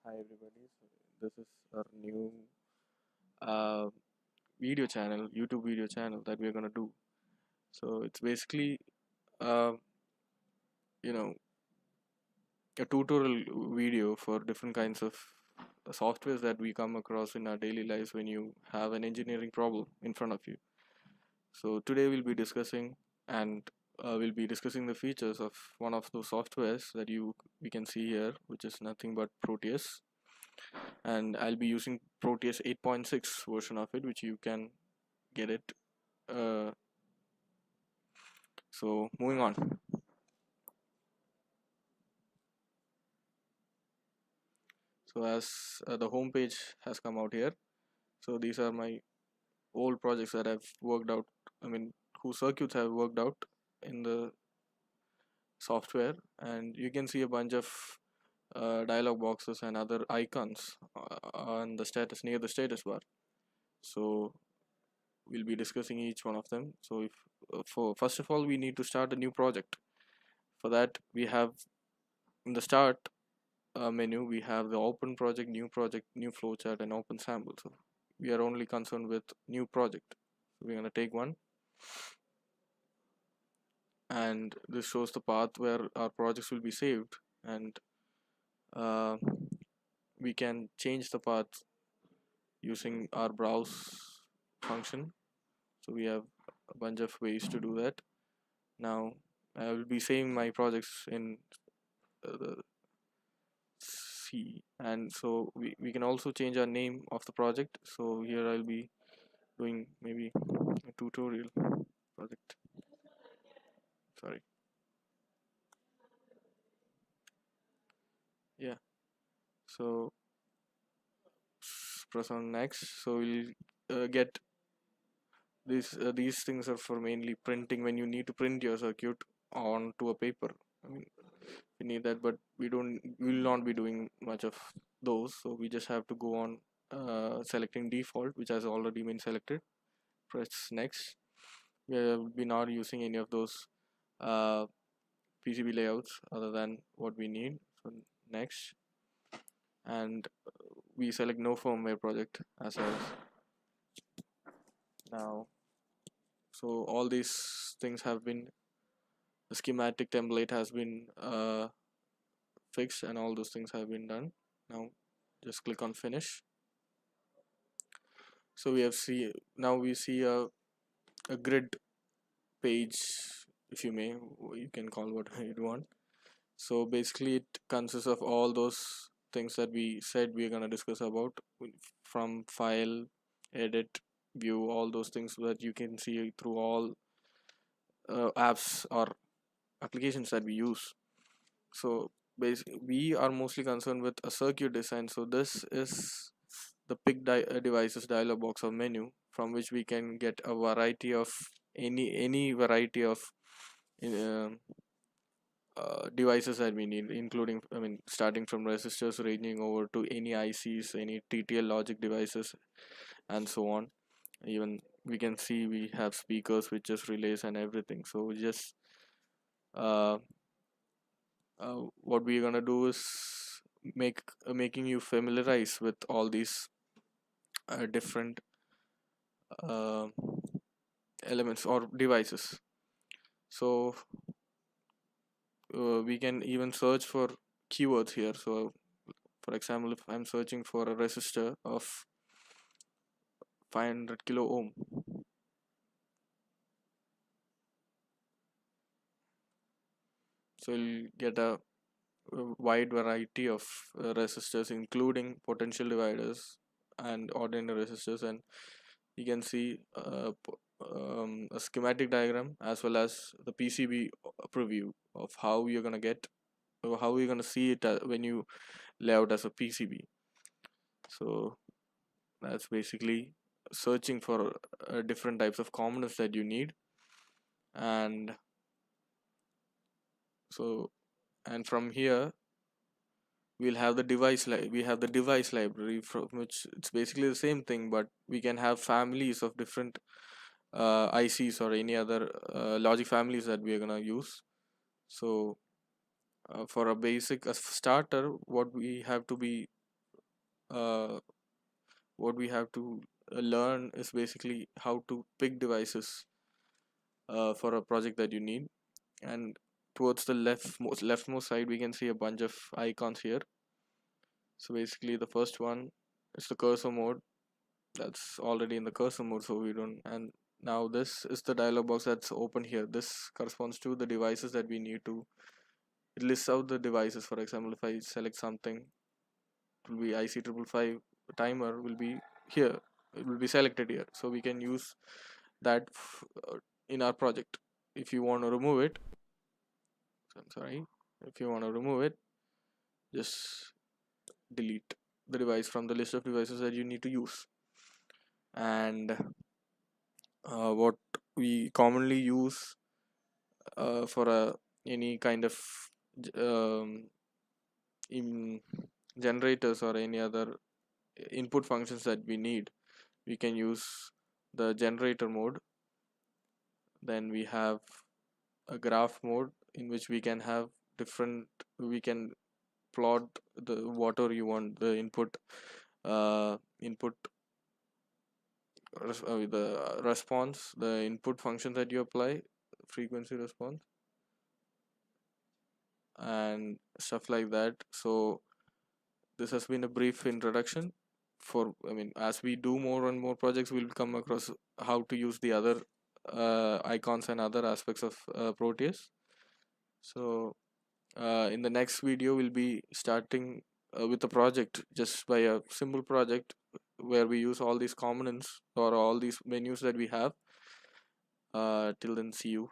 Hi everybody. This is our new uh, video channel, YouTube video channel that we're gonna do. So it's basically uh, you know a tutorial video for different kinds of softwares that we come across in our daily lives when you have an engineering problem in front of you. So today we'll be discussing and we'll be discussing the features of one of those softwares that we can see here, which is nothing but Proteus. And I'll be using Proteus 8.6 version of it, which you can get it. uh, so moving on. So as the home page has come out here, so these are my old projects that I've worked out, whose circuits I've worked out in the software, and you can see a bunch of dialog boxes and other icons on the status near the status bar. So we'll be discussing each one of them. So if for first of all, we need to start a new project. For that, we have in the start menu, we have the open project, new flowchart, and open sample. So we are only concerned with new project. So we're going to take one, and this shows the path where our projects will be saved, and uh, we can change the path using our browse function. So we have a bunch of ways to do that. Now I will be saving my projects in the C, and so we can also change our name of the project. So here I'll be doing maybe a tutorial project. Sorry. Yeah. So press on next. So we'll get these things are for mainly printing when you need to print your circuit onto a paper. I mean, we need that, but we will not be doing much of those. So we just have to go on selecting default, which has already been selected. Press next. We will be not using any of those uh, PCB layouts other than what we need. So next, and we select no firmware project as ours. Now, so all these things have been, the schematic template has been fixed, and all those things have been done. Now just click on finish. So we see a grid page, if you may, you can call what you want. So basically it consists of all those things that we said we're going to discuss about, from file, edit, view, all those things that you can see through all apps or applications that we use. So basically we are mostly concerned with a circuit design. So this is the devices dialog box or menu, from which we can get a variety of any variety of uh, devices that we need, including, starting from resistors ranging over to any ICs, any TTL logic devices, and so on. Even we can see we have speakers, switches, relays, and everything. So just uh, what we're gonna do is making you familiarize with all these different uh, elements or devices. So we can even search for keywords here. So for example, if I'm searching for a resistor of 500 kilo ohm, so you'll get a wide variety of resistors, including potential dividers and ordinary resistors, and you can see a schematic diagram as well as the PCB preview of how you're gonna get, or how you're gonna see it when you lay out as a PCB. So that's basically searching for different types of components that you need. And so, and from here we'll have the device library, from which it's basically the same thing, but we can have families of different ICs or any other logic families that we are gonna use. So for a starter, what we have to be uh, what we have to learn is basically how to pick devices for a project that you need. And towards the leftmost side, we can see a bunch of icons here. So basically, the first one is the cursor mode. That's already in the cursor mode, so we don't. And now this is the dialog box that's open here. This corresponds to the devices that we need to. It lists out the devices. For example, if I select something, it will be IC555 timer will be here. It will be selected here, so we can use that in our project. If you want to remove it, I'm sorry. If you want to remove it, just delete the device from the list of devices that you need to use. And what we commonly use for any kind of um, generators or any other input functions that we need, we can use the generator mode. Then we have a graph mode in which we can have different, we can plot the whatever you want, the input the response, the input function that you apply, frequency response, and stuff like that. So this has been a brief introduction. For, I mean, as we do more and more projects, we'll come across how to use the other icons and other aspects of Proteus. So in the next video, we'll be starting with a project, just by a simple project where we use all these components or all these menus that we have. Till then, see you.